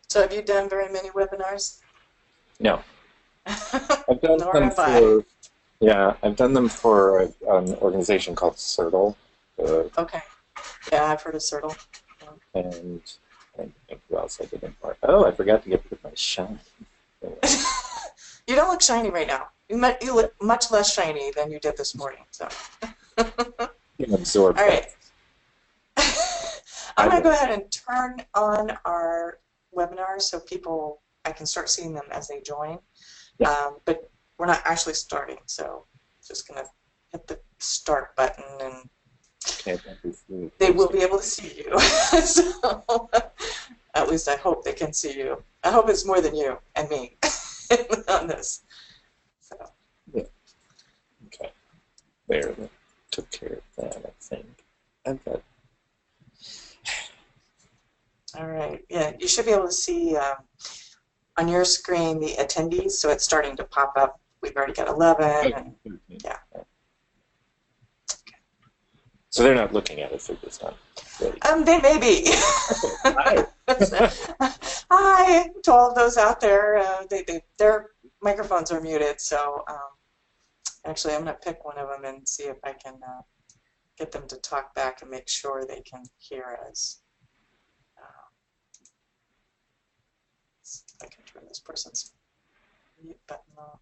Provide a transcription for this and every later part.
So have you done very many webinars? No, I've done Nor them have I. for, yeah, I've done them for an organization called CERTL, uh, Okay. Yeah, I've heard of Certle. and I don't think who else I did them for. Oh, I forgot to get rid of my shine. You don't look shiny right now. You look much less shiny than you did this morning. So, Can absorb all right. that. I'm I going to go will. ahead and turn on our webinars so I can start seeing them as they join. Yeah. But we're not actually starting, so just going to hit the start button and Okay, that is really they will close. be able to see you. So, at least I hope they can see you. I hope it's more than you and me on this. So, Yeah. Okay. There, that took care of that, I think. I've got. all right. Yeah, you should be able to see on your screen the attendees, so it's starting to pop up. We've already got 11, and Okay. yeah. So they're not looking at us, they're just not ready. They may be. Okay. Hi. Hi to all of those out there. Their microphones are muted, so actually I'm going to pick one of them and see if I can get them to talk back and make sure they can hear us. See if I can turn this person's mute button off.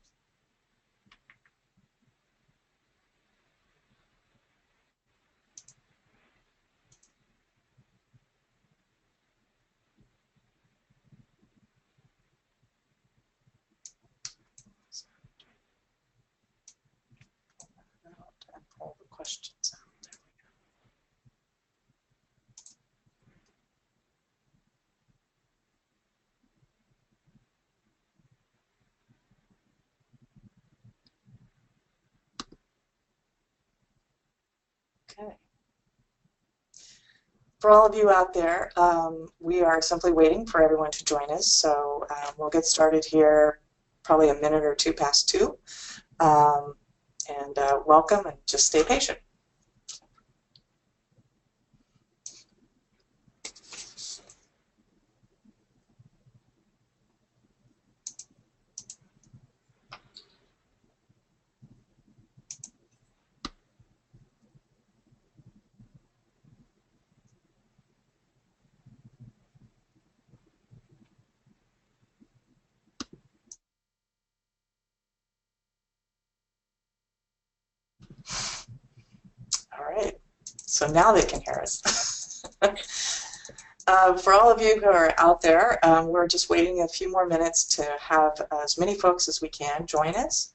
And pull the questions out. Okay. For all of you out there, we are simply waiting for everyone to join us. So we'll get started here probably a minute or two past 2. And welcome and just stay patient. All right. So now they can hear us. For all of you who are out there, we're just waiting a few more minutes to have as many folks as we can join us.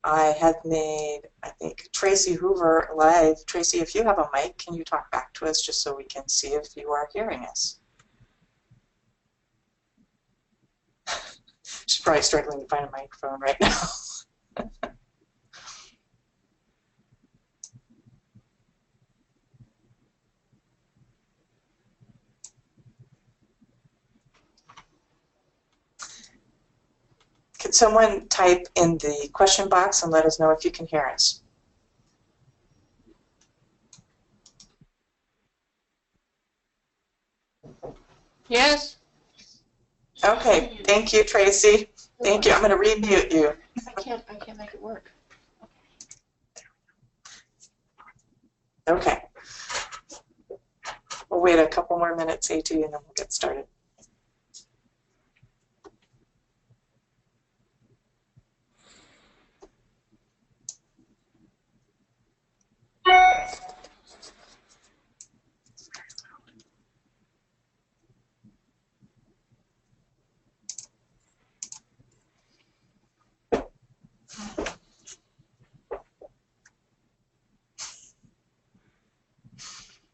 I have made, I think, Tracy Hoover live. Tracy, if you have a mic, can you talk back to us just so we can see if you are hearing us? She's probably struggling to find a microphone right now. Could someone type in the question box and let us know if you can hear us? Yes. Okay, thank you, Tracy. Thank you. I'm going to remute you. I can't make it work. Okay. We'll wait a couple more minutes, AT, and then we'll get started.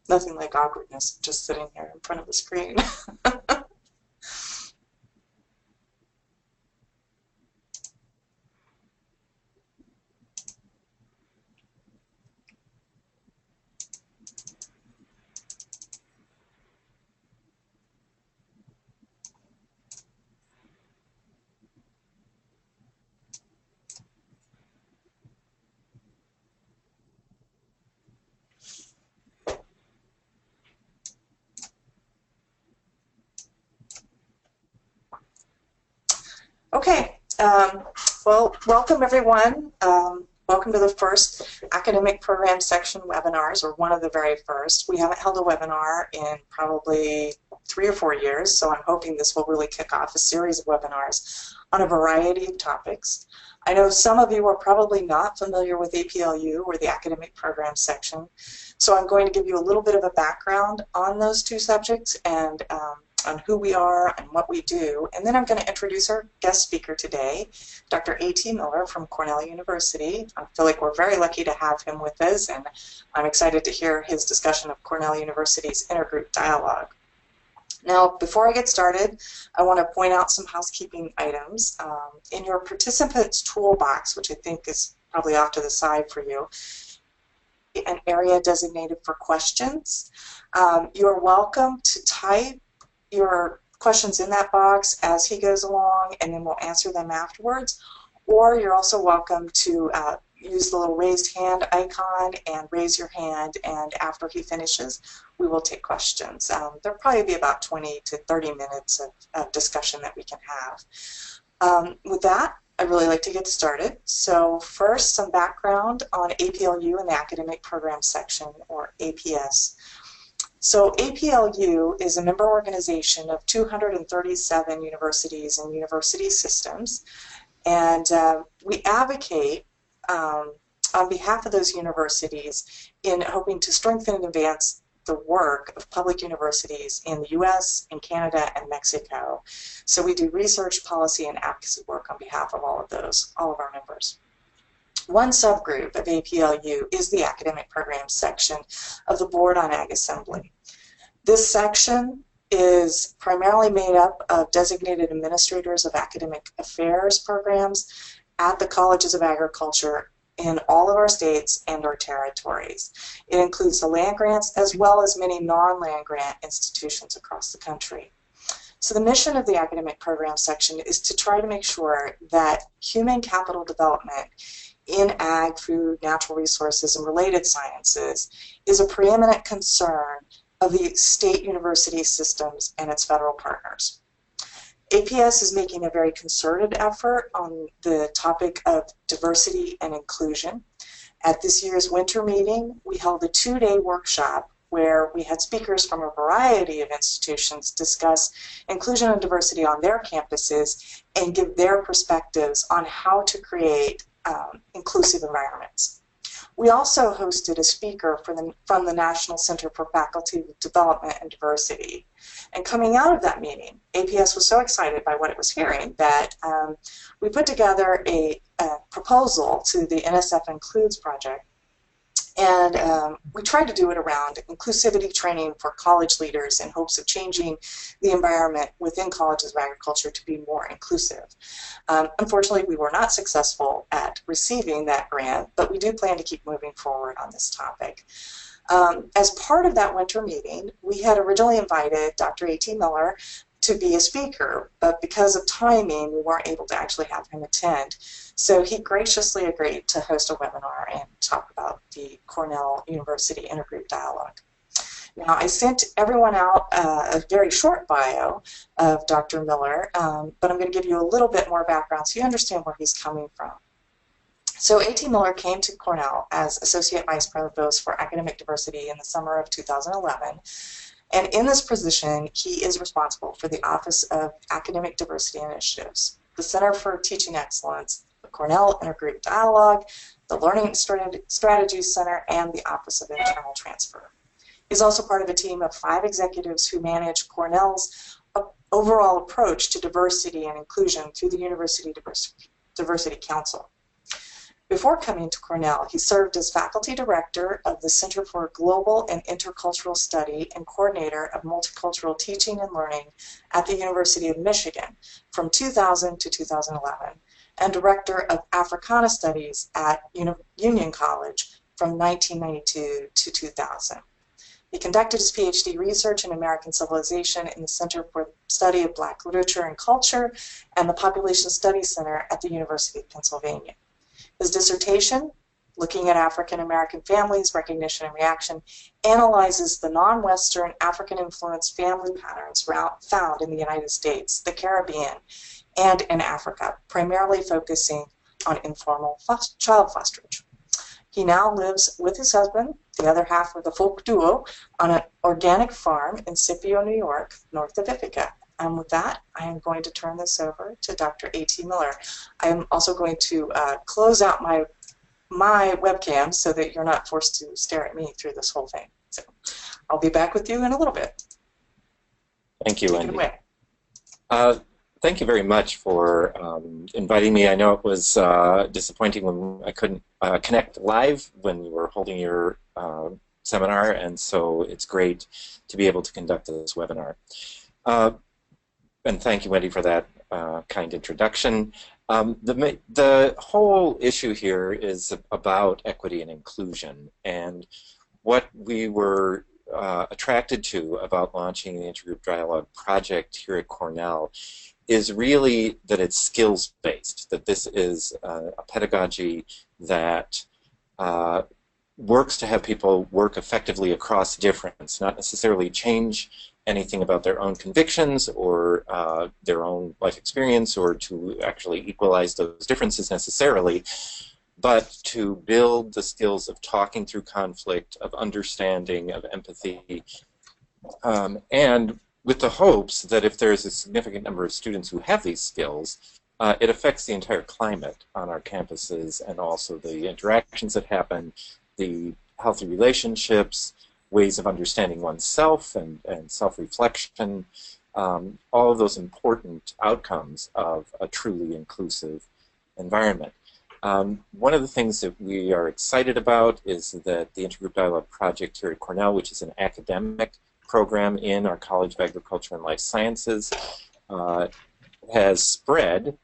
Nothing like awkwardness, just sitting here in front of the screen. Okay, well, welcome everyone. Welcome to the first academic program section webinars, or one of the very first. We haven't held a webinar in probably 3 or 4 years, so I'm hoping this will really kick off a series of webinars on a variety of topics. I know some of you are probably not familiar with APLU, or the academic program section, so I'm going to give you a little bit of a background on those two subjects and on who we are and what we do. And then I'm going to introduce our guest speaker today, Dr. A.T. Miller from Cornell University. I feel like we're very lucky to have him with us, and I'm excited to hear his discussion of Cornell University's Intergroup Dialogue. Now, before I get started, I want to point out some housekeeping items. In your participants toolbox, which I think is probably off to the side for you, an area designated for questions. You're welcome to type your questions in that box as he goes along, and then we'll answer them afterwards. Or you're also welcome to use the little raised hand icon and raise your hand, and after he finishes, we will take questions. There'll probably be about 20 to 30 minutes of discussion that we can have. With that, I'd really like to get started. So first, some background on APLU and the Academic Program Section, or APS. So APLU is a member organization of 237 universities and university systems, and we advocate on behalf of those universities in hoping to strengthen and advance the work of public universities in the US, in Canada, and Mexico. So we do research, policy, and advocacy work on behalf of all of our members. One subgroup of APLU is the academic programs section of the Board on Ag Assembly. This section is primarily made up of designated administrators of academic affairs programs at the colleges of agriculture in all of our states and our territories. It includes the land grants as well as many non-land grant institutions across the country. So the mission of the academic program section is to try to make sure that human capital development in ag, food, natural resources, and related sciences is a preeminent concern of the state university systems and its federal partners. APS is making a very concerted effort on the topic of diversity and inclusion. At this year's winter meeting, we held a 2-day workshop where we had speakers from a variety of institutions discuss inclusion and diversity on their campuses and give their perspectives on how to create inclusive environments. We also hosted a speaker from the National Center for Faculty Development and Diversity. And coming out of that meeting, APS was so excited by what it was hearing that we put together a proposal to the NSF Includes project. And we tried to do it around inclusivity training for college leaders in hopes of changing the environment within colleges of agriculture to be more inclusive. Unfortunately, we were not successful at receiving that grant, but we do plan to keep moving forward on this topic. As part of that winter meeting, we had originally invited Dr. A.T. Miller to be a speaker, but because of timing, we weren't able to actually have him attend. So he graciously agreed to host a webinar and talk about the Cornell University Intergroup Dialogue. Now, I sent everyone out a very short bio of Dr. Miller, but I'm going to give you a little bit more background so you understand where he's coming from. So A.T. Miller came to Cornell as Associate Vice Provost for Academic Diversity in the summer of 2011. And in this position, he is responsible for the Office of Academic Diversity Initiatives, the Center for Teaching Excellence, the Cornell Intergroup Dialogue, the Learning Strategies Center, and the Office of Internal Transfer. He's also part of a team of 5 executives who manage Cornell's overall approach to diversity and inclusion through the University Diversity Council. Before coming to Cornell, he served as faculty director of the Center for Global and Intercultural Study and coordinator of multicultural teaching and learning at the University of Michigan from 2000 to 2011, and director of Africana Studies at Union College from 1992 to 2000. He conducted his Ph.D. research in American civilization in the Center for the Study of Black Literature and Culture and the Population Studies Center at the University of Pennsylvania. His dissertation, Looking at African American Families, Recognition and Reaction, analyzes the non-Western African-influenced family patterns found in the United States, the Caribbean, and in Africa, primarily focusing on informal child fosterage. He now lives with his husband, the other half of the folk duo, on an organic farm in Scipio, New York, north of Ithaca. And with that, I am going to turn this over to Dr. A.T. Miller. I'm also going to close out my webcam so that you're not forced to stare at me through this whole thing. So I'll be back with you in a little bit. Thank you, Wendy. Take it away. Thank you very much for inviting me. I know it was disappointing when I couldn't connect live when you were holding your seminar, and so it's great to be able to conduct this webinar. And thank you, Wendy, for that kind introduction. The whole issue here is about equity and inclusion, and what we were attracted to about launching the Intergroup Dialogue Project here at Cornell is really that it's skills-based, that this is a pedagogy that works to have people work effectively across difference, not necessarily change anything about their own convictions or their own life experience or to actually equalize those differences necessarily, but to build the skills of talking through conflict, of understanding, of empathy, and with the hopes that if there's a significant number of students who have these skills, it affects the entire climate on our campuses and also the interactions that happen, the healthy relationships, ways of understanding oneself and self-reflection, all of those important outcomes of a truly inclusive environment. One of the things that we are excited about is that the Intergroup Dialogue Project here at Cornell, which is an academic program in our College of Agriculture and Life Sciences, has spread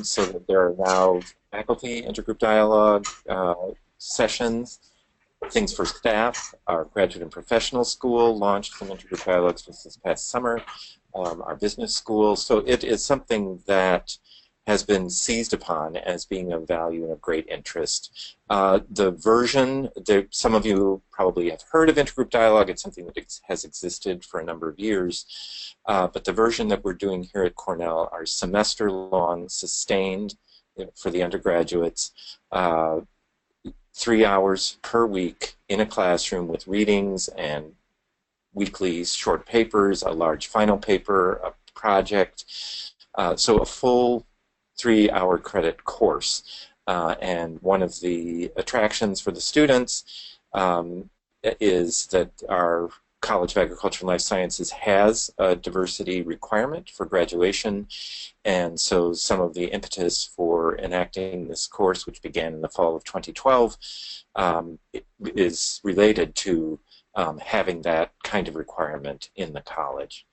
so that there are now faculty intergroup dialogue sessions, things for staff. Our graduate and professional school launched some intergroup dialogues just this past summer, our business school. So it is something that has been seized upon as being of value and of great interest. The version, some of you probably have heard of intergroup dialogue. It's something that has existed for a number of years. But the version that we're doing here at Cornell are semester-long, sustained for the undergraduates, 3 hours per week in a classroom with readings and weekly short papers, a large final paper, a project. So a full 3-hour credit course. And one of the attractions for the students is that our College of Agriculture and Life Sciences has a diversity requirement for graduation, and so some of the impetus for enacting this course, which began in the fall of 2012, is related to having that kind of requirement in the college.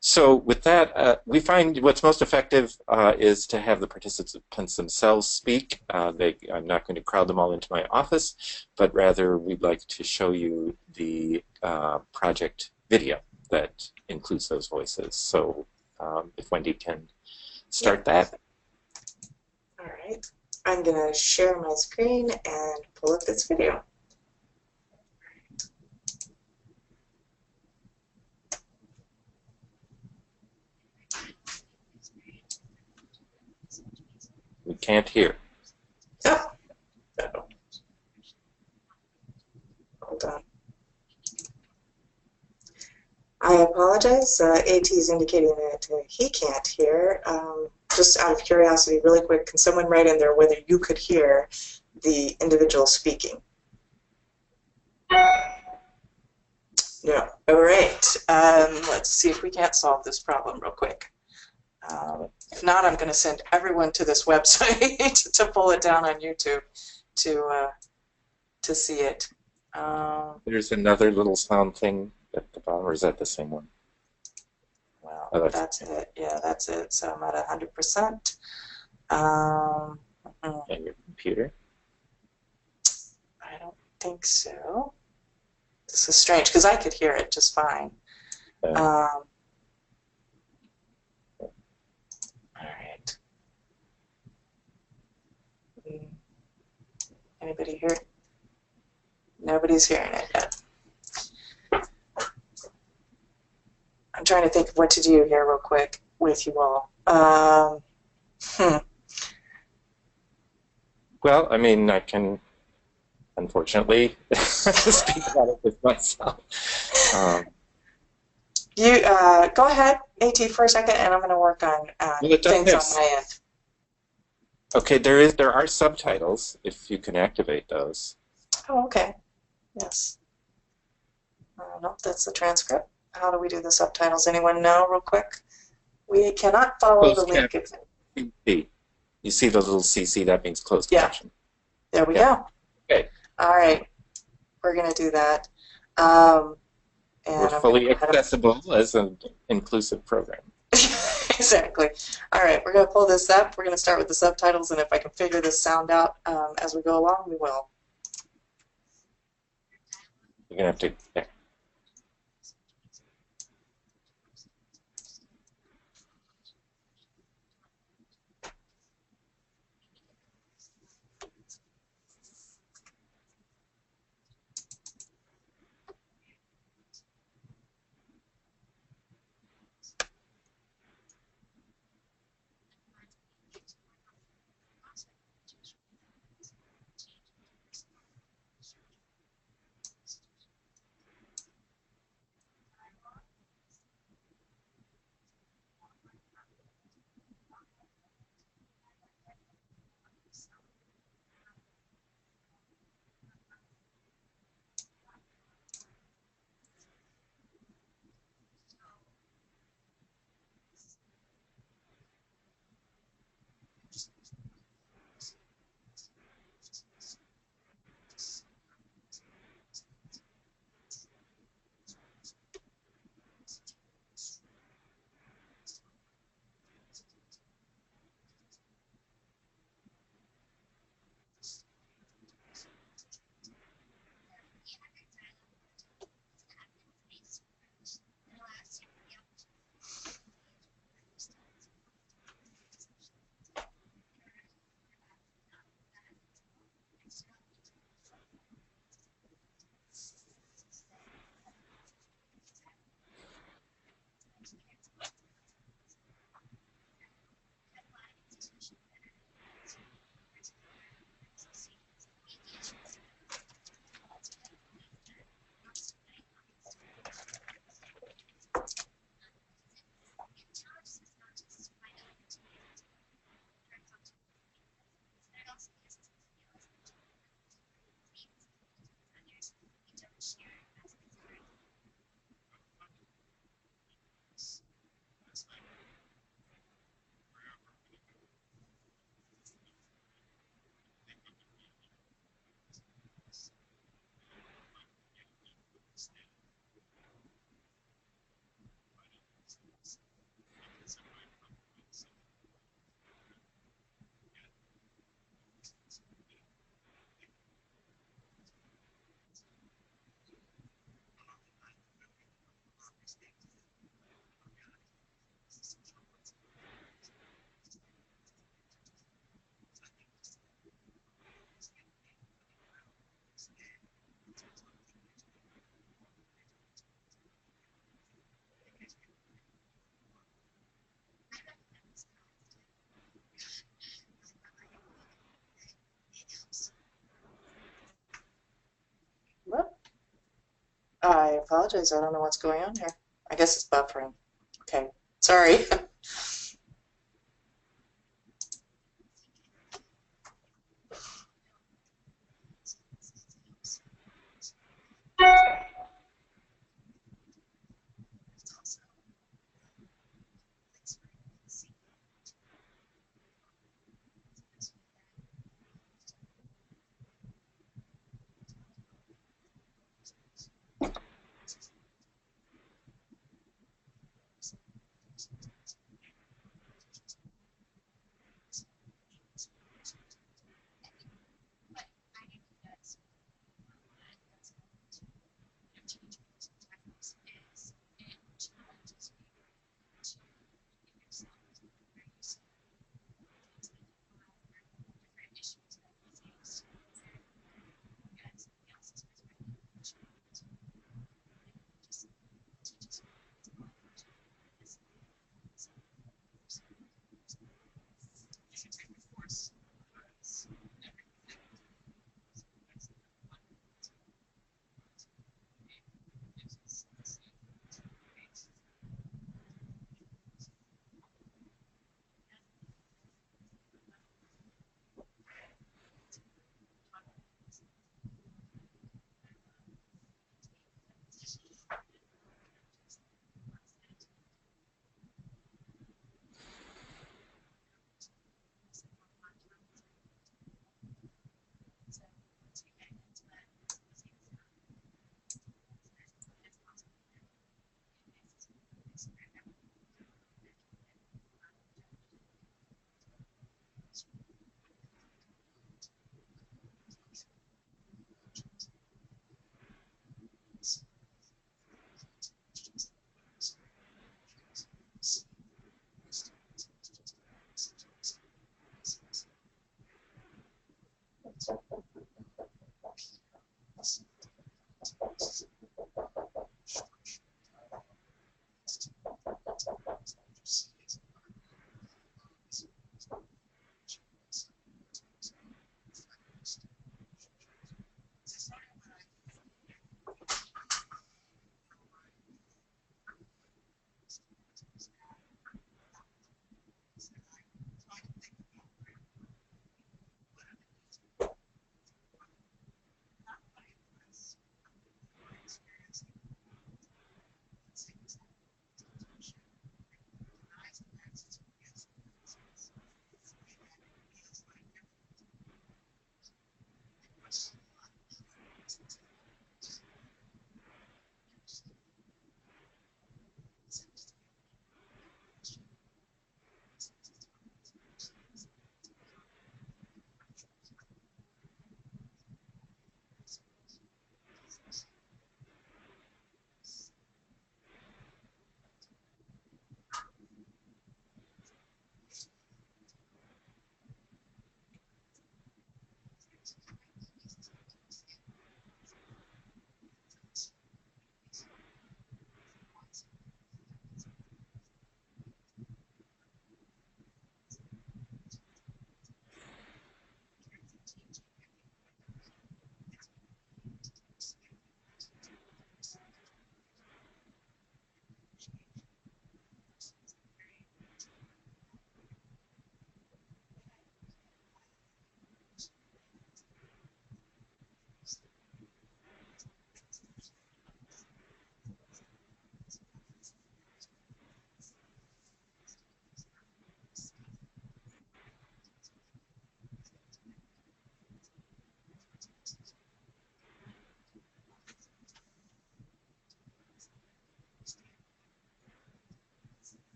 So with that, we find what's most effective is to have the participants themselves speak. I'm not going to crowd them all into my office, but rather we'd like to show you the project video that includes those voices. So if Wendy can start that. All right. I'm going to share my screen and pull up this video. We can't hear. Oh. Uh-oh. Hold on. I apologize. AT is indicating that he can't hear. Just out of curiosity, really quick, can someone write in there whether you could hear the individual speaking? No. All right. Let's see if we can't solve this problem real quick. If not, I'm going to send everyone to this website to pull it down on YouTube to see it. There's another little sound thing at the bottom, or is that the same one? Well, Oh, that's it. Yeah, that's it. So I'm at 100%. And your computer? I don't think so. This is strange because I could hear it just fine. All right. Anybody hear it? Nobody's hearing it yet. I'm trying to think of what to do here real quick with you all. Hmm. Well, I mean, I can unfortunately speak about it with myself. Um, You go ahead, AT, for a second, and I'm going to work on well, it does things have. on my end. Okay, there are subtitles if you can activate those. Oh, okay. Yes. No, that's the transcript. How do we do the subtitles? Anyone know, real quick? We cannot follow the Closed link. caption. CC. You see the little CC? That means closed Yeah. caption. There we Yeah. go. Okay. All right. We're going to do that. And We're I'm fully going to accessible as an inclusive program. Exactly. All right, we're going to pull this up. We're going to start with the subtitles, and if I can figure this sound out as we go along, we will. You're gonna have to. Yeah. Whoop. I apologize. I don't know what's going on here. I guess it's buffering. Okay. Sorry.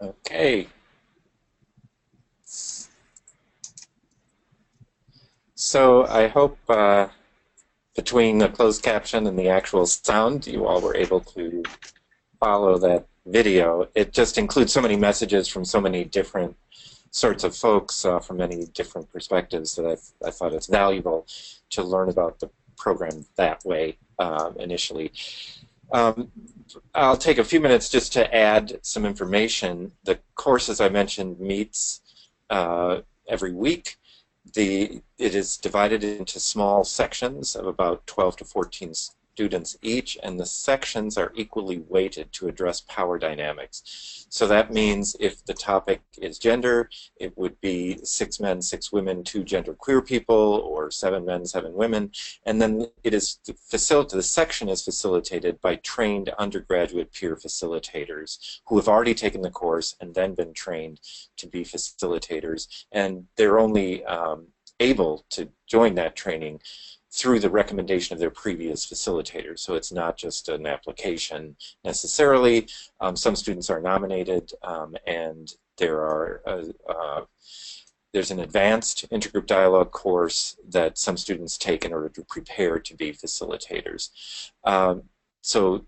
Okay. So I hope between the closed caption and the actual sound, you all were able to follow that video. It just includes so many messages from so many different sorts of folks from many different perspectives that I thought it's valuable to learn about the program that way initially. I'll take a few minutes just to add some information. The course, as I mentioned, meets every week. It is divided into small sections of about 12 to 14 students each, and the sections are equally weighted to address power dynamics. So that means if the topic is gender, it would be 6 men, 6 women, 2 genderqueer people, or 7 men, 7 women. And then it is the section is facilitated by trained undergraduate peer facilitators who have already taken the course and then been trained to be facilitators. And they're only able to join that training through the recommendation of their previous facilitators. So it's not just an application necessarily. Some students are nominated, and there's an advanced intergroup dialogue course that some students take in order to prepare to be facilitators. So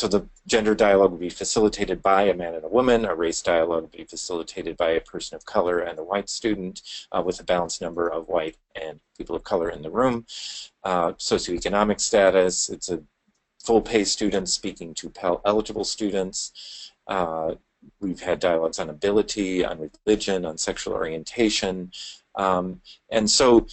the gender dialogue would be facilitated by a man and a woman. A race dialogue would be facilitated by a person of color and a white student with a balanced number of white and people of color in the room. Socio-economic status, it's a full-pay student speaking to Pell-eligible students. We've had dialogues on ability, on religion, on sexual orientation. And so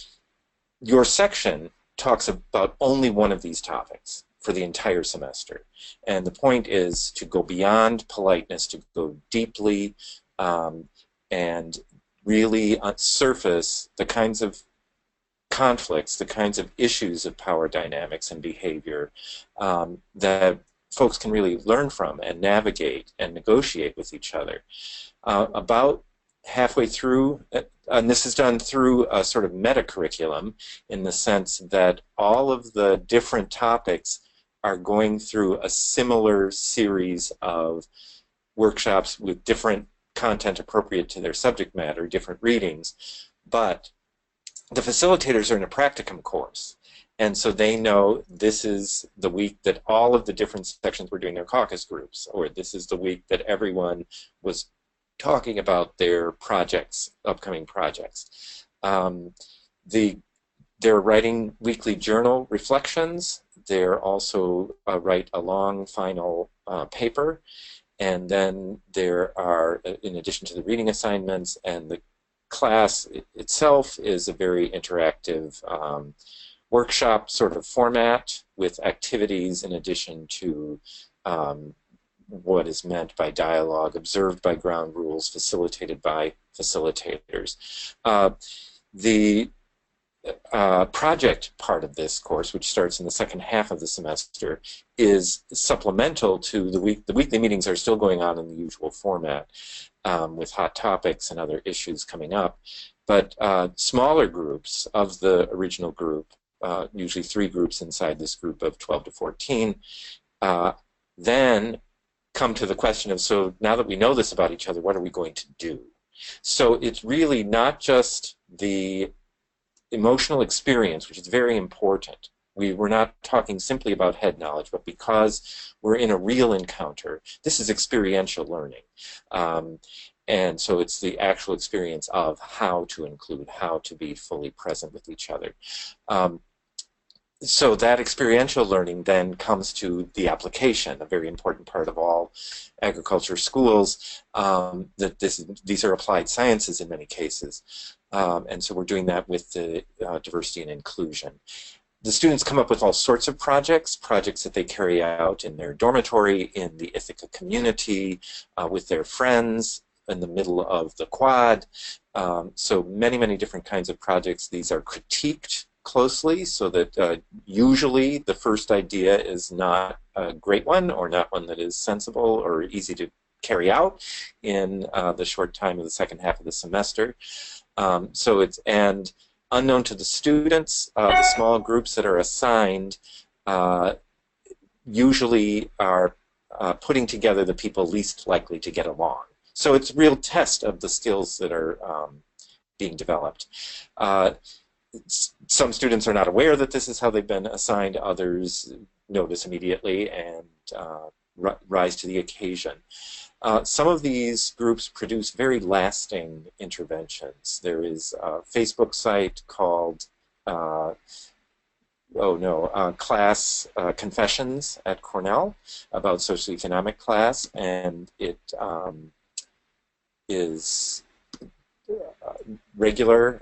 your section talks about only one of these topics for the entire semester. And the point is to go beyond politeness, to go deeply and really surface the kinds of conflicts, the kinds of issues of power dynamics and behavior that folks can really learn from and navigate and negotiate with each other. About halfway through, and this is done through a sort of meta-curriculum in the sense that all of the different topics are going through a similar series of workshops with different content appropriate to their subject matter, different readings, but the facilitators are in a practicum course. And so they know this is the week that all of the different sections were doing their caucus groups, or this is the week that everyone was talking about their projects, upcoming projects. They're writing weekly journal reflections. They're also write a long final paper. And then there are, in addition to the reading assignments, and the class itself is a very interactive workshop sort of format with activities in addition to what is meant by dialogue, observed by ground rules, facilitated by facilitators. The project part of this course, which starts in the second half of the semester, is supplemental to the week. The weekly meetings are still going on in the usual format with hot topics and other issues coming up. But smaller groups of the original group, usually 3 groups inside this group of 12 to 14, then come to the question of, so now that we know this about each other, what are we going to do? So it's really not just the emotional experience, which is very important. We're not talking simply about head knowledge, but because we're in a real encounter, this is experiential learning. And so it's the actual experience of how to include, how to be fully present with each other. So that experiential learning then comes to the application, a very important part of all agriculture schools, that these are applied sciences in many cases. And so we're doing that with the diversity and inclusion. The students come up with all sorts of projects that they carry out in their dormitory, in the Ithaca community, with their friends, in the middle of the quad. So many, many different kinds of projects. These are critiqued closely so that usually the first idea is not a great one or not one that is sensible or easy to carry out in the short time of the second half of the semester. And unknown to the students, the small groups that are assigned usually are putting together the people least likely to get along. So it's a real test of the skills that are being developed. Some students are not aware that this is how they've been assigned. Others notice immediately and rise to the occasion. Some of these groups produce very lasting interventions. There is a Facebook site called Class Confessions at Cornell about socio-economic class, and it is regularly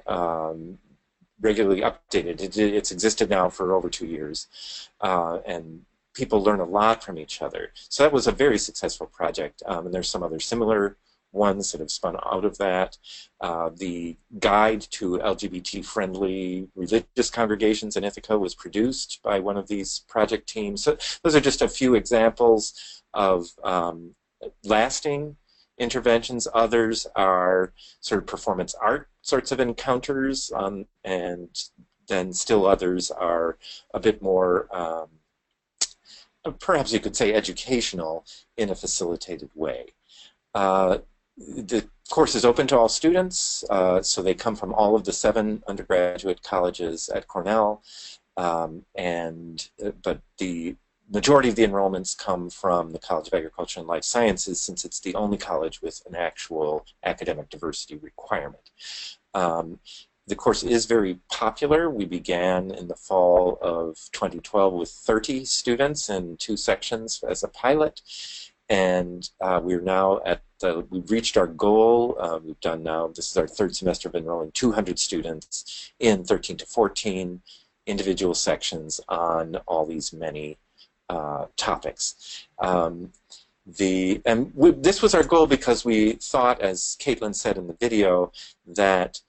updated. It's existed now for over 2 years, and people learn a lot from each other. So that was a very successful project, and there's some other similar ones that have spun out of that. The guide to LGBT-friendly religious congregations in Ithaca was produced by one of these project teams. So those are just a few examples of lasting interventions. Others are sort of performance art sorts of encounters, and then still others are a bit more, perhaps you could say, educational in a facilitated way. The course is open to all students, so they come from all of the 7 undergraduate colleges at Cornell, but the majority of the enrollments come from the College of Agriculture and Life Sciences, since it's the only college with an actual academic diversity requirement. The course is very popular. We began in the fall of 2012 with 30 students in 2 sections as a pilot, and we're now we've reached our goal. We've done now, this is our 3rd semester of enrolling 200 students in 13 to 14 individual sections on all these many topics. This was our goal because we thought, as Caitlin said in the video, that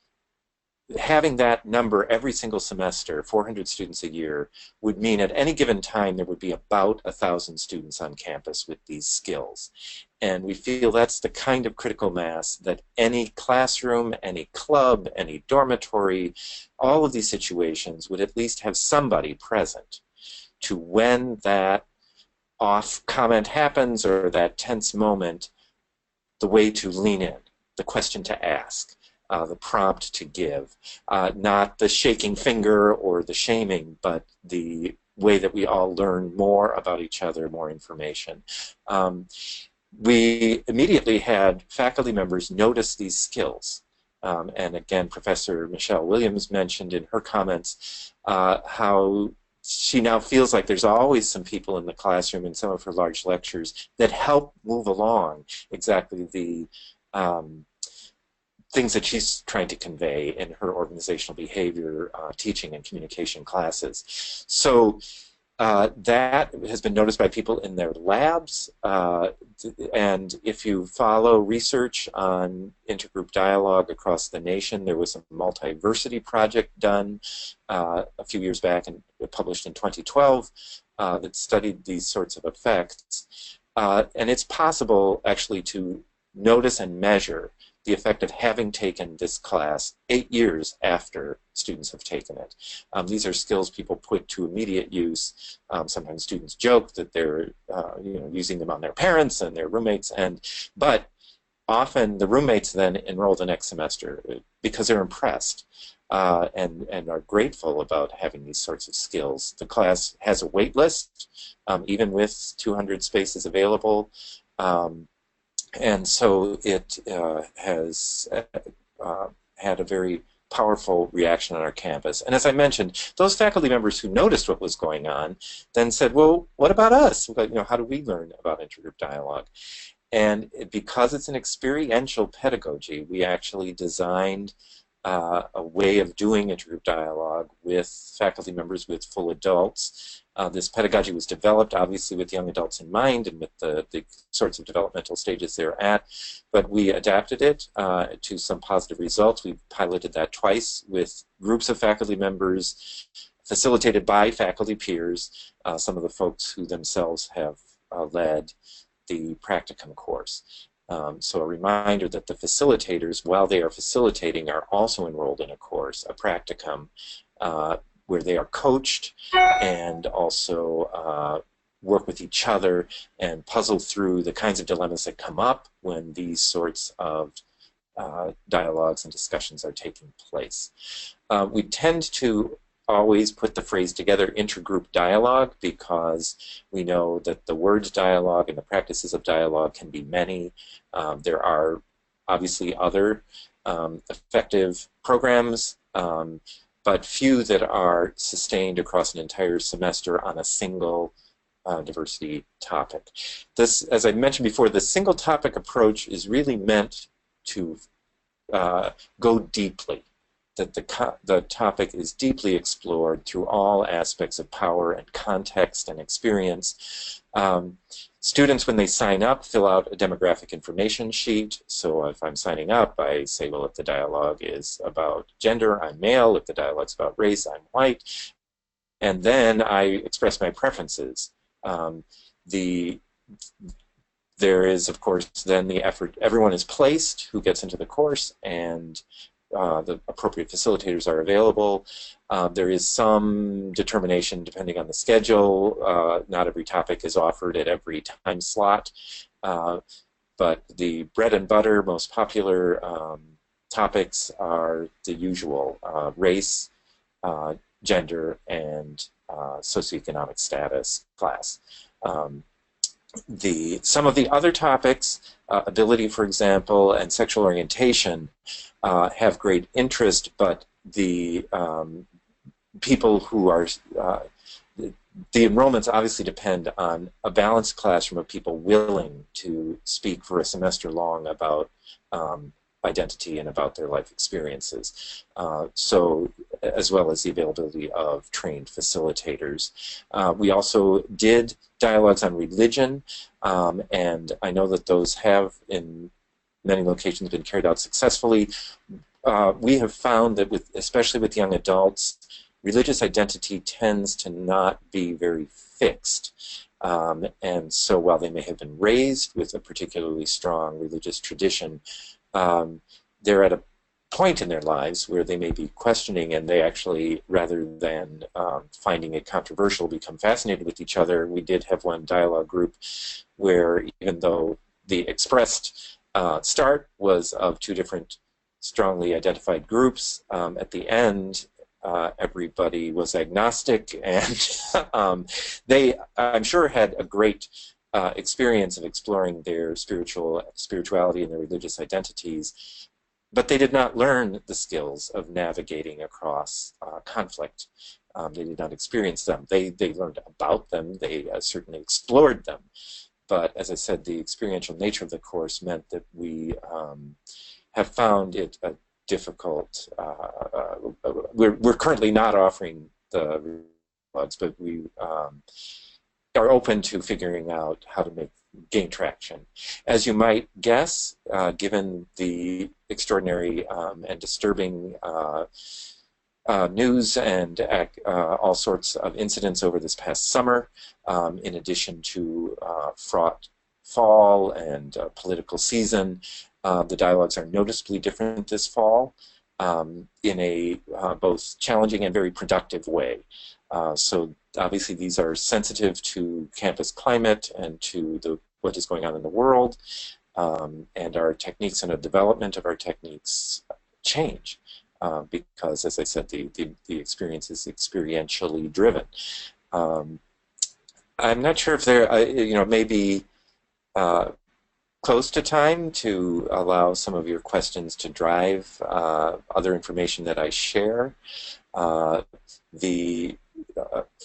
having that number every single semester, 400 students a year, would mean at any given time there would be about 1,000 students on campus with these skills. And we feel that's the kind of critical mass that any classroom, any club, any dormitory, all of these situations would at least have somebody present to, when that off comment happens or that tense moment, the way to lean in, the question to ask, the prompt to give, not the shaking finger or the shaming, but the way that we all learn more about each other, more information. We immediately had faculty members notice these skills. And again, Professor Michelle Williams mentioned in her comments how she now feels like there's always some people in the classroom in some of her large lectures that help move along exactly the things that she's trying to convey in her organizational behavior, teaching, and communication classes. So that has been noticed by people in their labs, and if you follow research on intergroup dialogue across the nation, there was a multiversity project done a few years back and published in 2012 that studied these sorts of effects. And it's possible actually to notice and measure the effect of having taken this class 8 years after students have taken it. These are skills people put to immediate use. Sometimes students joke that they're using them on their parents and their roommates, but often the roommates then enroll the next semester because they're impressed and are grateful about having these sorts of skills. The class has a wait list, even with 200 spaces available. And so it has had a very powerful reaction on our campus. And as I mentioned, those faculty members who noticed what was going on then said, well, what about us? How do we learn about intergroup dialogue? And because it's an experiential pedagogy, we actually designed a way of doing intergroup dialogue with faculty members, with full adults. This pedagogy was developed obviously with young adults in mind and with the sorts of developmental stages they're at, but we adapted it to some positive results. We piloted that twice with groups of faculty members facilitated by faculty peers, some of the folks who themselves have led the practicum course. So a reminder that the facilitators, while they are facilitating, are also enrolled in a course, a practicum, where they are coached and also work with each other and puzzle through the kinds of dilemmas that come up when these sorts of dialogues and discussions are taking place. We tend to always put the phrase together, intergroup dialogue, because we know that the words dialogue and the practices of dialogue can be many. There are obviously other effective programs, but few that are sustained across an entire semester on a single diversity topic. This, as I mentioned before, the single topic approach is really meant to go deeply, that the topic is deeply explored through all aspects of power and context and experience. Students, when they sign up, fill out a demographic information sheet. So if I'm signing up, I say, well, if the dialogue is about gender, I'm male. If the dialogue's about race, I'm white. And then I express my preferences. There is, of course, then the effort. Everyone is placed who gets into the course, and the appropriate facilitators are available. There is some determination depending on the schedule. Not every topic is offered at every time slot, but the bread and butter, most popular topics are the usual: race, gender, and socioeconomic status, class. Some of the other topics, ability, for example, and sexual orientation, have great interest, but the people who are, the enrollments obviously depend on a balanced classroom of people willing to speak for a semester long about identity and about their life experiences. So, as well as the availability of trained facilitators. We also did dialogues on religion, and I know that those have, in many locations, been carried out successfully. We have found that, especially with young adults, religious identity tends to not be very fixed. And so while they may have been raised with a particularly strong religious tradition, they're at a point in their lives where they may be questioning, and they actually, rather than finding it controversial, become fascinated with each other. We did have one dialogue group where, even though the expressed start was of two different strongly identified groups, at the end everybody was agnostic, and they, I'm sure, had a great experience of exploring their spirituality and their religious identities, but they did not learn the skills of navigating across conflict. They did not experience them. They learned about them. They certainly explored them. But as I said, the experiential nature of the course meant that we have found it a difficult. We're currently not offering the dialogues, but we are open to figuring out how to gain traction. As you might guess, given the extraordinary and disturbing news and all sorts of incidents over this past summer, in addition to fraught fall and political season, the dialogues are noticeably different this fall in a both challenging and very productive way. So obviously these are sensitive to campus climate and to what is going on in the world, and our techniques and the development of our techniques change because, as I said, the experience is experientially driven. I'm not sure if there, maybe close to time to allow some of your questions to drive other information that I share. The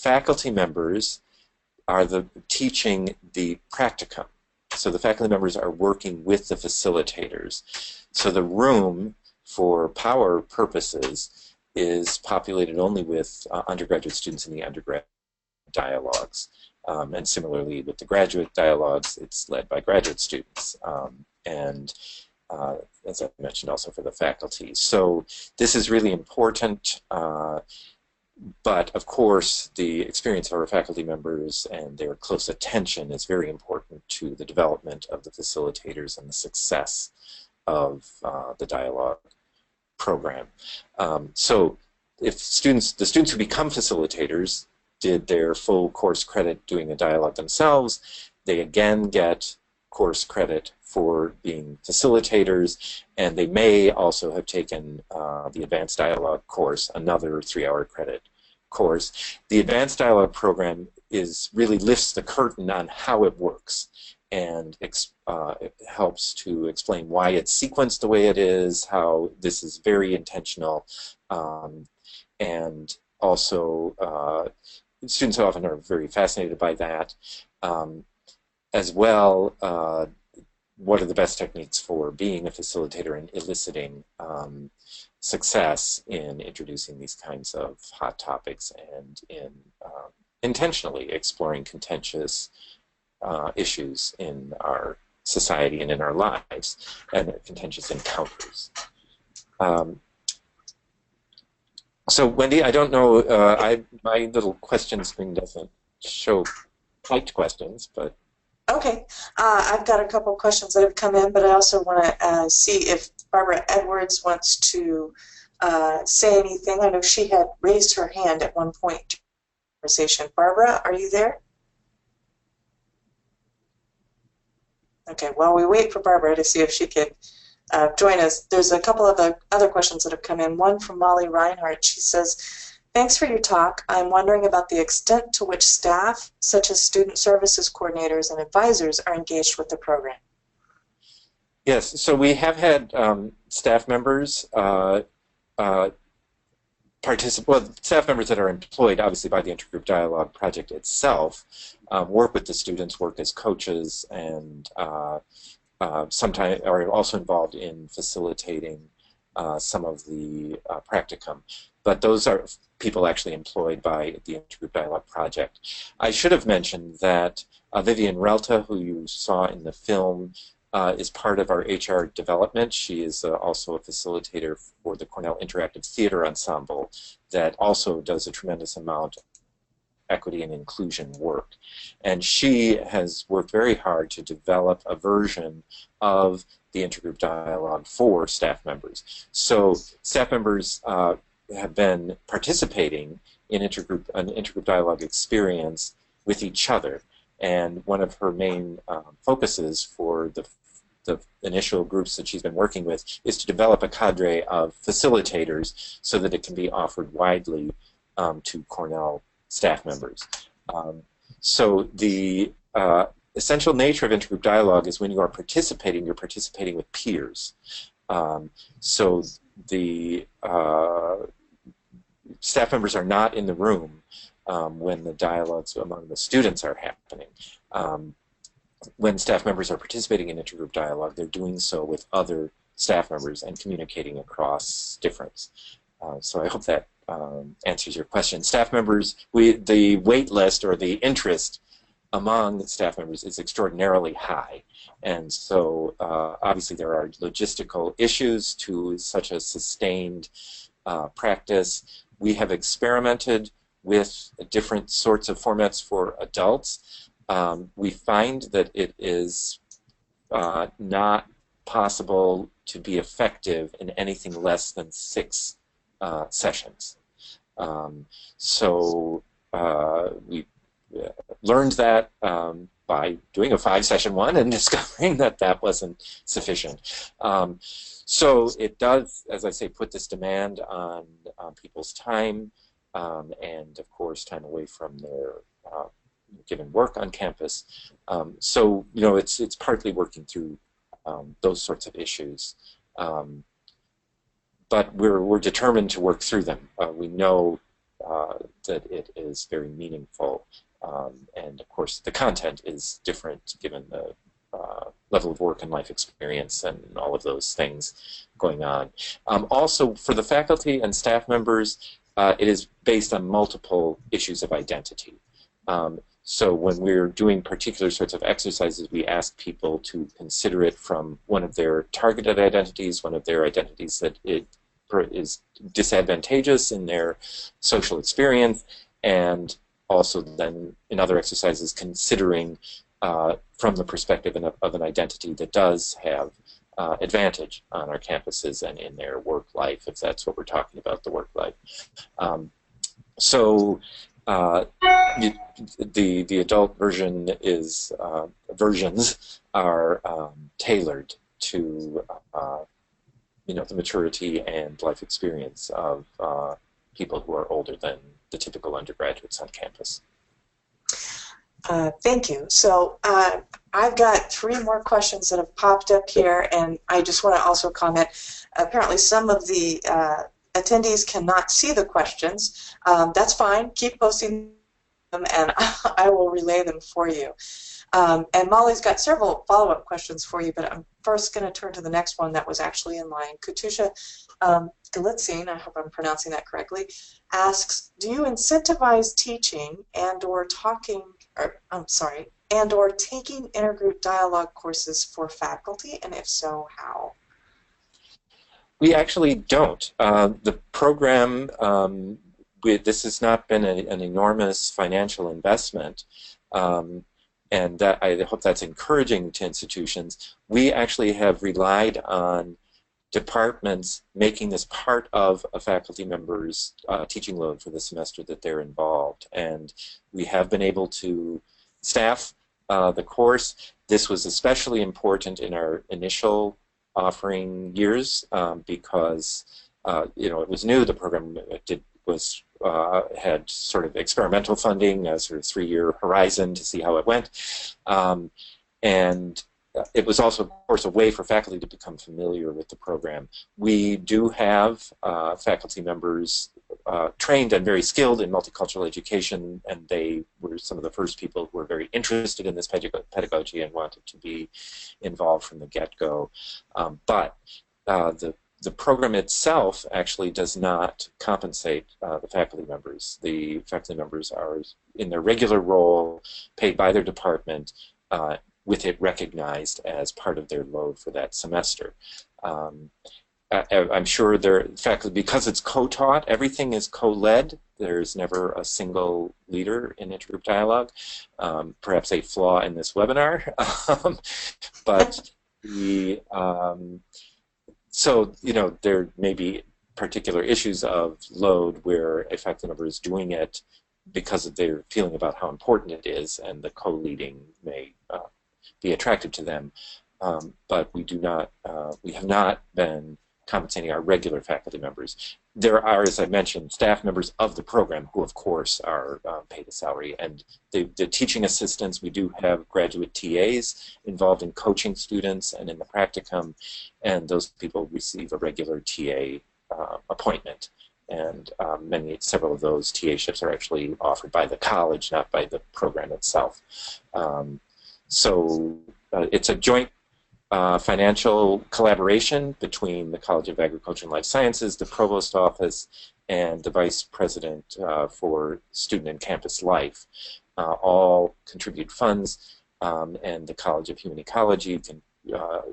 faculty members are teaching the practicum. So the faculty members are working with the facilitators. So the room, for power purposes, is populated only with undergraduate students in the undergrad dialogues. And similarly with the graduate dialogues, it's led by graduate students. As I mentioned, also for the faculty. So this is really important. But of course, the experience of our faculty members and their close attention is very important to the development of the facilitators and the success of the dialogue program. So if the students who become facilitators did their full course credit doing the dialogue themselves, they again get course credit for being facilitators, and they may also have taken the Advanced Dialogue course, another 3-hour credit course. The Advanced Dialogue program really lifts the curtain on how it works, and it helps to explain why it's sequenced the way it is, how this is very intentional, and also students often are very fascinated by that. As well, what are the best techniques for being a facilitator and eliciting success in introducing these kinds of hot topics and in intentionally exploring contentious issues in our society and in our lives, and contentious encounters. So Wendy, I don't know, my little question screen doesn't show typed questions, but. Okay, I've got a couple of questions that have come in, but I also want to see if Barbara Edwards wants to say anything. I know she had raised her hand at one point in the conversation. Barbara, are you there? Okay, while we wait for Barbara to see if she could join us, there's a couple of other questions that have come in. One from Molly Reinhardt. She says, thanks for your talk. I'm wondering about the extent to which staff, such as student services coordinators and advisors, are engaged with the program. Yes, so we have had staff members staff members that are employed, obviously, by the Intergroup Dialogue Project itself, work with the students, work as coaches, and sometimes are also involved in facilitating some of the practicum. But those are people actually employed by the Intergroup Dialogue Project. I should have mentioned that Vivian Relta, who you saw in the film, is part of our HR development. She is also a facilitator for the Cornell Interactive Theater Ensemble that also does a tremendous amount of equity and inclusion work. And she has worked very hard to develop a version of the Intergroup Dialogue for staff members. So staff members have been participating in an intergroup dialogue experience with each other. And one of her main focuses for the initial groups that she's been working with is to develop a cadre of facilitators so that it can be offered widely to Cornell staff members. So the essential nature of intergroup dialogue is when you are participating, you're participating with peers. So the staff members are not in the room when the dialogues among the students are happening. When staff members are participating in intergroup dialogue, they're doing so with other staff members and communicating across difference. So I hope that answers your question. Staff members, the wait list or the interest among staff members is extraordinarily high. And so obviously there are logistical issues to such a sustained practice. We have experimented with different sorts of formats for adults. We find that it is not possible to be effective in anything less than 6 sessions. So we learned that by doing a 5-session one and discovering that that wasn't sufficient. So it does, as I say, put this demand on people's time and, of course, time away from their given work on campus. So, you know, it's partly working through those sorts of issues. But we're determined to work through them. We know that it is very meaningful. And, of course, the content is different given the level of work and life experience and all of those things going on. Also, for the faculty and staff members, it is based on multiple issues of identity. So when we're doing particular sorts of exercises, we ask people to consider it from one of their targeted identities, one of their identities that it is disadvantageous in their social experience, and also then in other exercises considering from the perspective of an identity that does have advantage on our campuses and in their work life, if that's what we're talking about, the work life. So The adult version is versions are tailored to the maturity and life experience of people who are older than the typical undergraduates on campus. Thank you. So I've got 3 more questions that have popped up here, and I just want to also comment. Apparently some of the attendees cannot see the questions. That's fine. Keep posting them, and I will relay them for you. And Molly's got several follow-up questions for you, but I'm first going to turn to the next one that was actually in line. Katusha Galitzine, I hope I'm pronouncing that correctly, asks, do you incentivize teaching and/or taking intergroup dialogue courses for faculty, and if so, how? We actually don't. The program, this has not been an enormous financial investment, and that, I hope that's encouraging to institutions. We actually have relied on departments making this part of a faculty member's teaching load for the semester that they're involved, and we have been able to staff the course. This was especially important in our initial offering years because it was new. The program had sort of experimental funding, a sort of 3-year horizon to see how it went, and it was also, of course, a way for faculty to become familiar with the program. We do have faculty members trained and very skilled in multicultural education, and they were some of the first people who were very interested in this pedagogy and wanted to be involved from the get-go. But the program itself actually does not compensate the faculty members. The faculty members are in their regular role, paid by their department, with it recognized as part of their load for that semester. I'm sure faculty, because it's co-taught, everything is co-led. There's never a single leader in intergroup dialogue. Perhaps a flaw in this webinar, but so there may be particular issues of load where a faculty member is doing it because of their feeling about how important it is, and the co-leading may be attractive to them. But we have not been compensating our regular faculty members. There are, as I mentioned, staff members of the program who, of course, are paid a salary. And the teaching assistants, we do have graduate TAs involved in coaching students and in the practicum, and those people receive a regular TA appointment. And several of those TA-ships are actually offered by the college, not by the program itself. So it's a joint financial collaboration between the College of Agriculture and Life Sciences, the Provost Office, and the Vice President for Student and Campus Life. All contribute funds, and the College of Human Ecology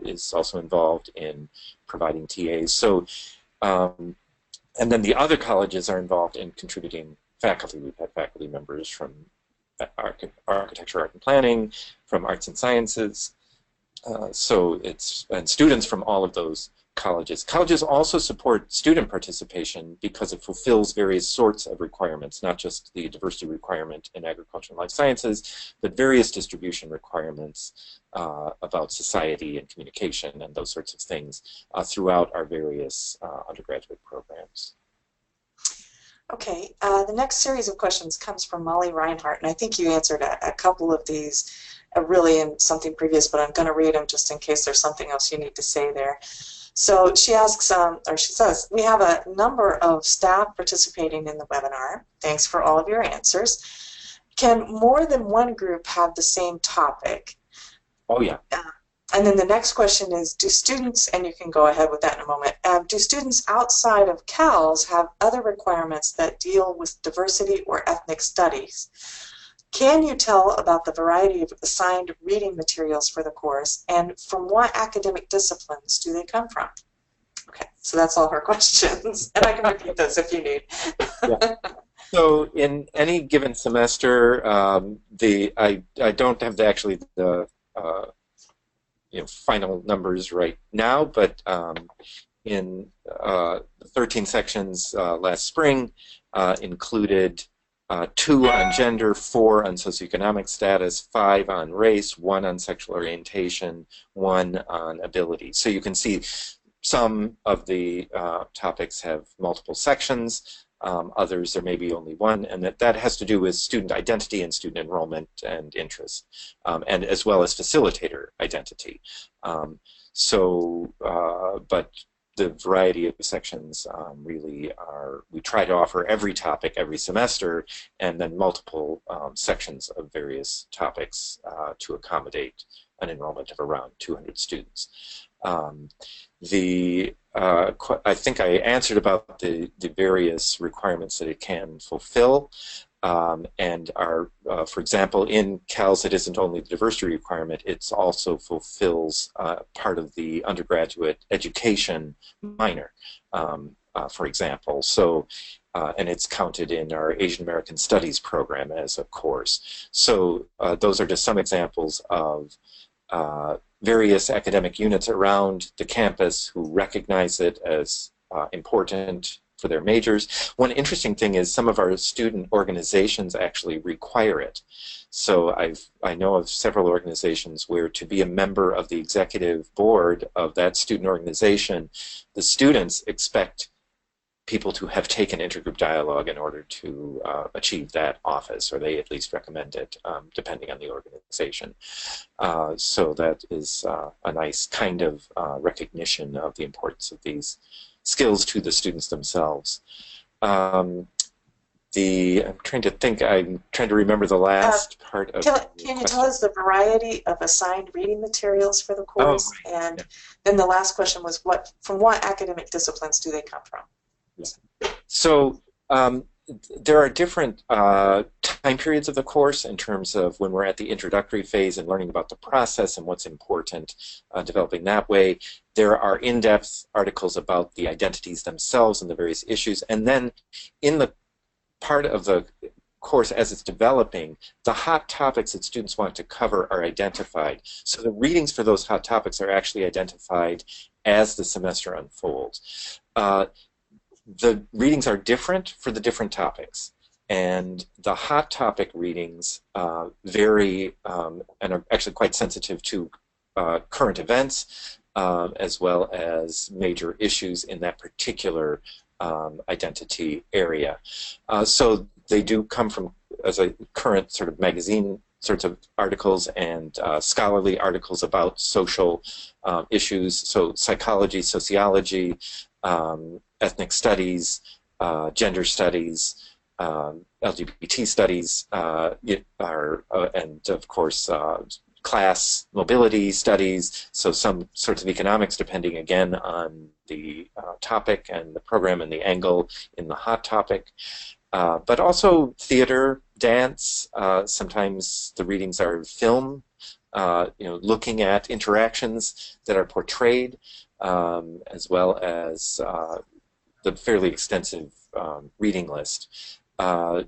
is also involved in providing TAs. So, and then the other colleges are involved in contributing faculty. We've had faculty members from architecture, art and planning, from arts and sciences, and students from all of those colleges. Colleges also support student participation because it fulfills various sorts of requirements, not just the diversity requirement in agriculture and life sciences, but various distribution requirements about society and communication and those sorts of things throughout our various undergraduate programs. Okay, the next series of questions comes from Molly Reinhardt, and I think you answered a couple of these really in something previous, but I'm going to read them just in case there's something else you need to say there. So she asks, or she says, we have a number of staff participating in the webinar. Thanks for all of your answers. Can more than one group have the same topic? Oh, yeah. And then the next question is, do students, and you can go ahead with that in a moment, do students outside of CALS have other requirements that deal with diversity or ethnic studies? Can you tell about the variety of assigned reading materials for the course, and from what academic disciplines do they come from? Okay, so that's all her questions, and I can repeat those if you need. Yeah. So in any given semester, I don't have the final numbers right now, but in 13 sections last spring included 2 on gender, 4 on socioeconomic status, 5 on race, 1 on sexual orientation, 1 on ability. So you can see some of the topics have multiple sections, others there may be only one, and that has to do with student identity and student enrollment and interest, and as well as facilitator identity. But the variety of sections really are, we try to offer every topic every semester, and then multiple sections of various topics to accommodate an enrollment of around 200 students. I think I answered about the various requirements that it can fulfill, and for example, in CALS it isn't only the diversity requirement, it also fulfills part of the undergraduate education minor, for example. So, and it's counted in our Asian American Studies program as a course. So those are just some examples of various academic units around the campus who recognize it as important for their majors. One interesting thing is some of our student organizations actually require it. So I know of several organizations where to be a member of the executive board of that student organization, the students expect people to have taken intergroup dialogue in order to achieve that office, or they at least recommend it, depending on the organization. So that is a nice kind of recognition of the importance of these skills to the students themselves. I'm trying to think, I'm trying to remember the last part of Can you tell us the variety of assigned reading materials for the course? Oh, and yeah. Then the last question was, from what academic disciplines do they come from? Yeah. So there are different time periods of the course in terms of when we're at the introductory phase and learning about the process and what's important, developing that way. There are in-depth articles about the identities themselves and the various issues. And then in the part of the course as it's developing, the hot topics that students want to cover are identified. So the readings for those hot topics are actually identified as the semester unfolds. The readings are different for the different topics, and the hot topic readings vary and are actually quite sensitive to current events as well as major issues in that particular identity area. So they do come from as a current sort of magazine sorts of articles and scholarly articles about social issues, so psychology, sociology, ethnic studies, gender studies, LGBT studies, and of course class mobility studies, so some sorts of economics depending again on the topic and the program and the angle in the hot topic. But also theater, dance, sometimes the readings are film, looking at interactions that are portrayed, as well as the fairly extensive reading list. The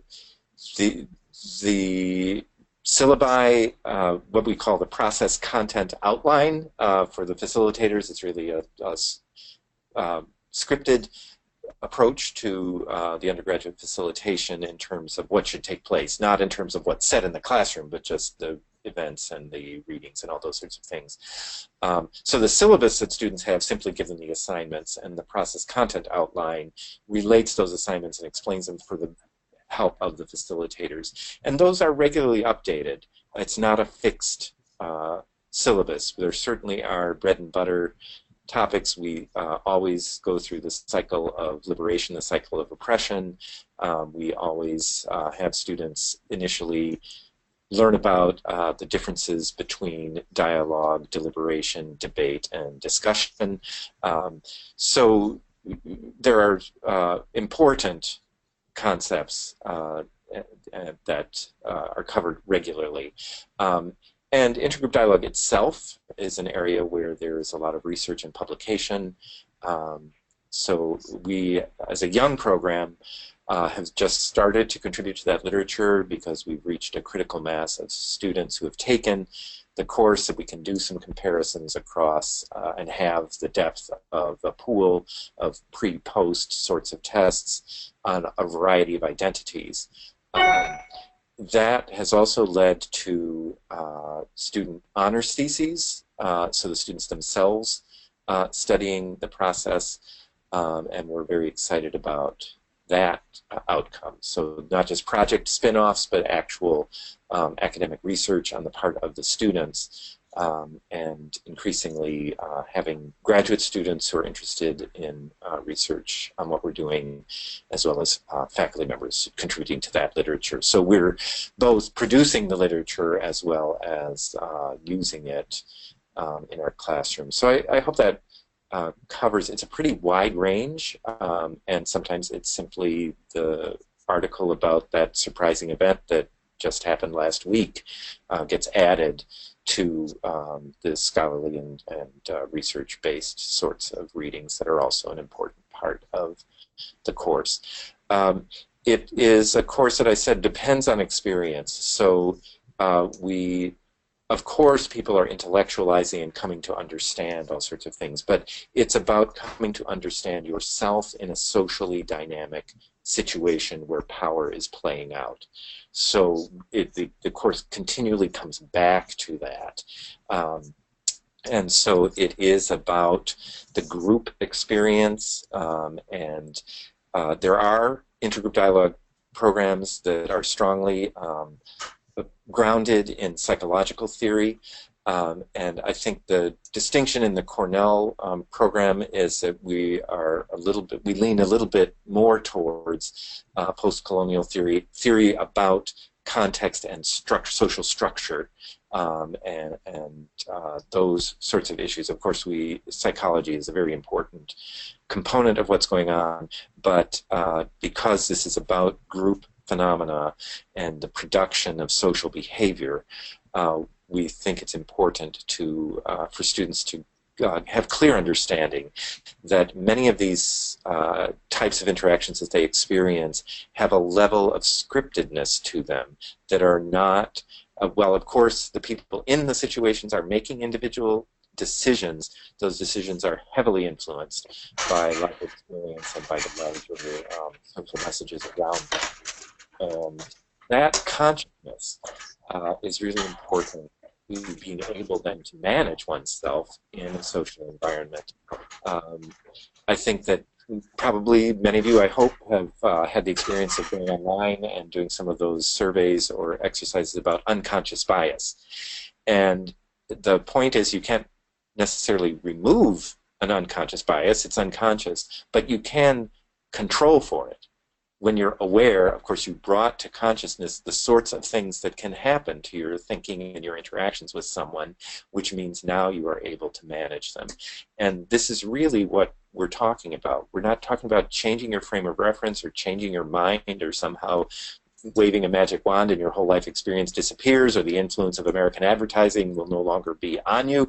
syllabi, what we call the process content outline for the facilitators, is really a scripted approach to the undergraduate facilitation in terms of what should take place, not in terms of what's said in the classroom, but just the events and the readings and all those sorts of things. So the syllabus that students have simply give them the assignments, and the process content outline relates those assignments and explains them for the help of the facilitators. And those are regularly updated. It's not a fixed syllabus. There certainly are bread and butter topics. We always go through the cycle of liberation, the cycle of oppression. We always have students initially learn about the differences between dialogue, deliberation, debate, and discussion. So there are important concepts that are covered regularly. And intergroup dialogue itself is an area where there's a lot of research and publication. So we, as a young program, have just started to contribute to that literature because we've reached a critical mass of students who have taken the course, that we can do some comparisons across and have the depth of a pool of pre-post sorts of tests on a variety of identities. Um, that has also led to student honors theses, so the students themselves studying the process, and we're very excited about that outcome. So not just project spin-offs, but actual academic research on the part of the students, and increasingly having graduate students who are interested in research on what we're doing, as well as faculty members contributing to that literature. So we're both producing the literature as well as using it in our classroom. So I hope that covers, it's a pretty wide range, and sometimes it's simply the article about that surprising event that just happened last week gets added to the scholarly and research-based sorts of readings that are also an important part of the course. It is a course that I said depends on experience, so of course, people are intellectualizing and coming to understand all sorts of things, but it's about coming to understand yourself in a socially dynamic situation where power is playing out. So the course continually comes back to that. And so it is about the group experience, and there are intergroup dialogue programs that are strongly grounded in psychological theory, and I think the distinction in the Cornell program is that we lean a little bit more towards post-colonial theory about context and social structure, and those sorts of issues. Of course, psychology is a very important component of what's going on, but because this is about group phenomena and the production of social behavior, we think it's important for students to have clear understanding that many of these types of interactions that they experience have a level of scriptedness to them that are not, well, of course, the people in the situations are making individual decisions. Those decisions are heavily influenced by life experience and by the larger social messages around them. And that consciousness is really important to being able then to manage oneself in a social environment. I think that probably many of you, I hope, have had the experience of going online and doing some of those surveys or exercises about unconscious bias. And the point is, you can't necessarily remove an unconscious bias, it's unconscious, but you can control for it. When you're aware, of course, you brought to consciousness the sorts of things that can happen to your thinking and your interactions with someone, which means now you are able to manage them. And this is really what we're talking about. We're not talking about changing your frame of reference or changing your mind or somehow waving a magic wand and your whole life experience disappears, or the influence of American advertising will no longer be on you.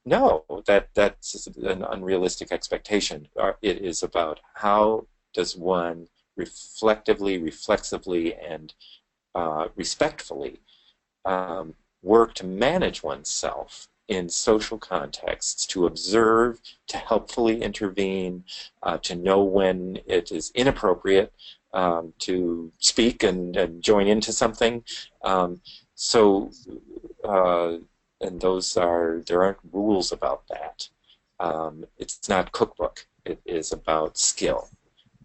No, that's an unrealistic expectation. It is about how does one reflectively, reflexively, and respectfully work to manage oneself in social contexts, to observe, to helpfully intervene, to know when it is inappropriate to speak and join into something. And there aren't rules about that. It's not cookbook. It is about skill.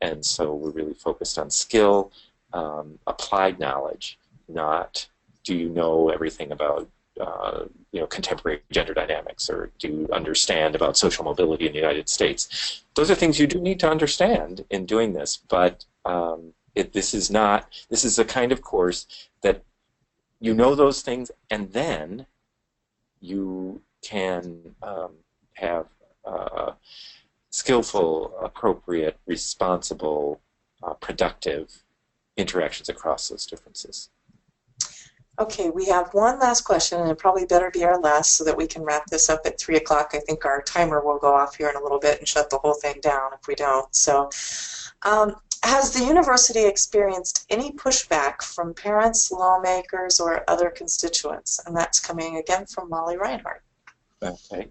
And so we're really focused on skill, applied knowledge, not do you know everything about contemporary gender dynamics, or do you understand about social mobility in the United States. Those are things you do need to understand in doing this, but this is a kind of course that you know those things, and then you can have skillful, appropriate, responsible, productive interactions across those differences. Okay, we have one last question, and it probably better be our last so that we can wrap this up at 3 o'clock. I think our timer will go off here in a little bit and shut the whole thing down if we don't. So, has the university experienced any pushback from parents, lawmakers, or other constituents? And that's coming again from Molly Reinhardt. Okay.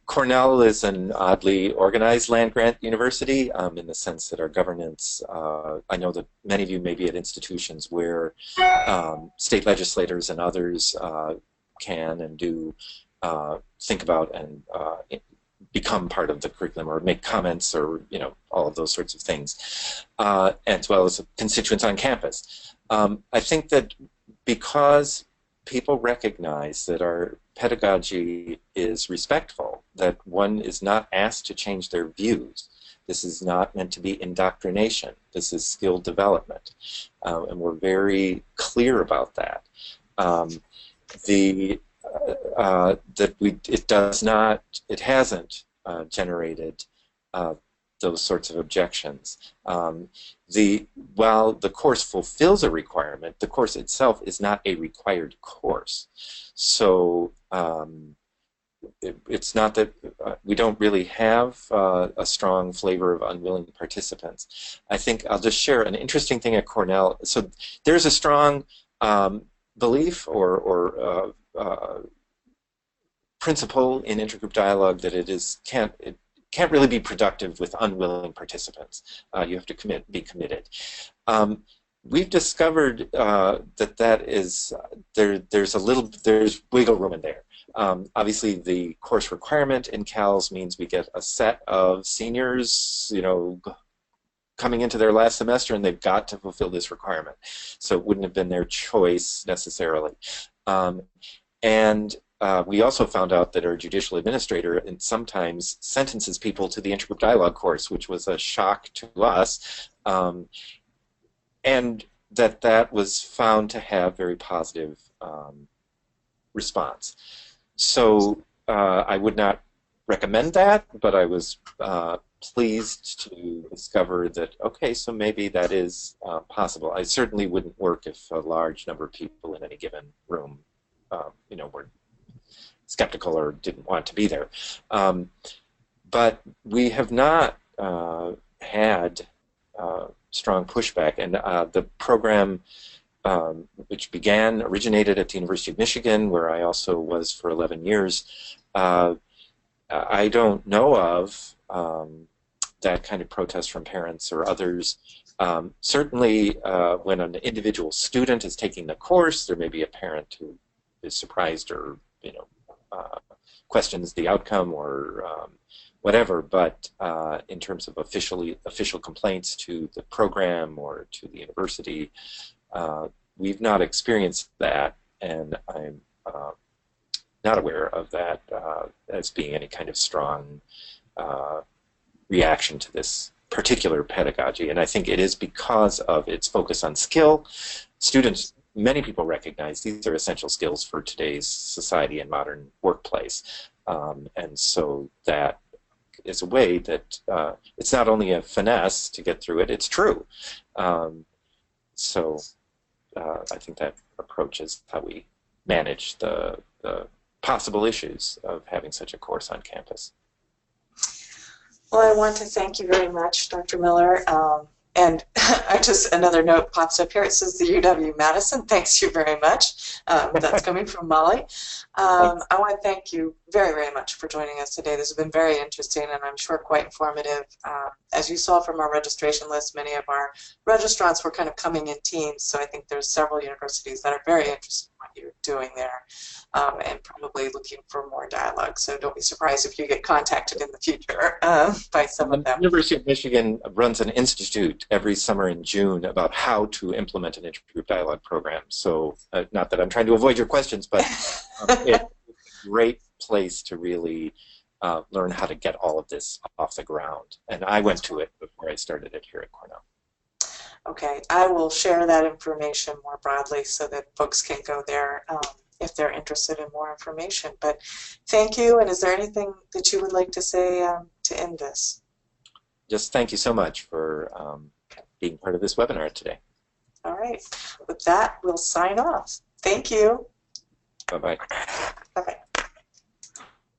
Cornell is an oddly organized land-grant university in the sense that our governance, I know that many of you may be at institutions where state legislators and others can and do think about and become part of the curriculum or make comments or, you know, all of those sorts of things, as well as constituents on campus. I think that because people recognize that our pedagogy is respectful, that one is not asked to change their views. This is not meant to be indoctrination. This is skill development. And we're very clear about that. It hasn't generated those sorts of objections. While the course fulfills a requirement, the course itself is not a required course. So it's not that we don't really have a strong flavor of unwilling participants. I think I'll just share an interesting thing at Cornell. So there's a strong belief or principle in intergroup dialogue that it can't really be productive with unwilling participants. You have to be committed. We've discovered that is there's wiggle room in there. Obviously, the course requirement in CALS means we get a set of seniors, you know, coming into their last semester, and they've got to fulfill this requirement. So it wouldn't have been their choice necessarily. We also found out that our judicial administrator and sometimes sentences people to the Intergroup Dialogue course, which was a shock to us, and that was found to have very positive response. So I would not recommend that, but I was pleased to discover that, okay, so maybe that is possible. I certainly wouldn't work if a large number of people in any given room you know, were skeptical or didn't want to be there. But we have not had strong pushback, and the program which originated at the University of Michigan, where I also was for 11 years, I don't know of that kind of protest from parents or others. Certainly when an individual student is taking the course, there may be a parent who is surprised or, you know, questions the outcome or whatever, but in terms of official complaints to the program or to the university, we've not experienced that, and I'm not aware of that as being any kind of strong reaction to this particular pedagogy. And I think it is because of its focus on skill. Students, many people recognize these are essential skills for today's society and modern workplace. And so that is a way that it's not only a finesse to get through it, it's true. So I think that approach is how we manage the possible issues of having such a course on campus. Well, I want to thank you very much, Dr. Miller. And another note pops up here. It says the UW-Madison. Thanks you very much. That's coming from Molly. I want to thank you very, very much for joining us today. This has been very interesting and I'm sure quite informative. As you saw from our registration list, many of our registrants were kind of coming in teams, so I think there's several universities that are very interested in what you're doing there and probably looking for more dialogue. So don't be surprised if you get contacted in the future by some of them. The University of Michigan runs an institute every summer in June about how to implement an intergroup dialogue program. So not that I'm trying to avoid your questions, but it's a great place to really learn how to get all of this off the ground. And I went to it before I started it here at Cornell. Okay, I will share that information more broadly so that folks can go there if they're interested in more information. But thank you, and is there anything that you would like to say to end this? Just thank you so much for being part of this webinar today. All right, with that, we'll sign off. Thank you. Bye-bye.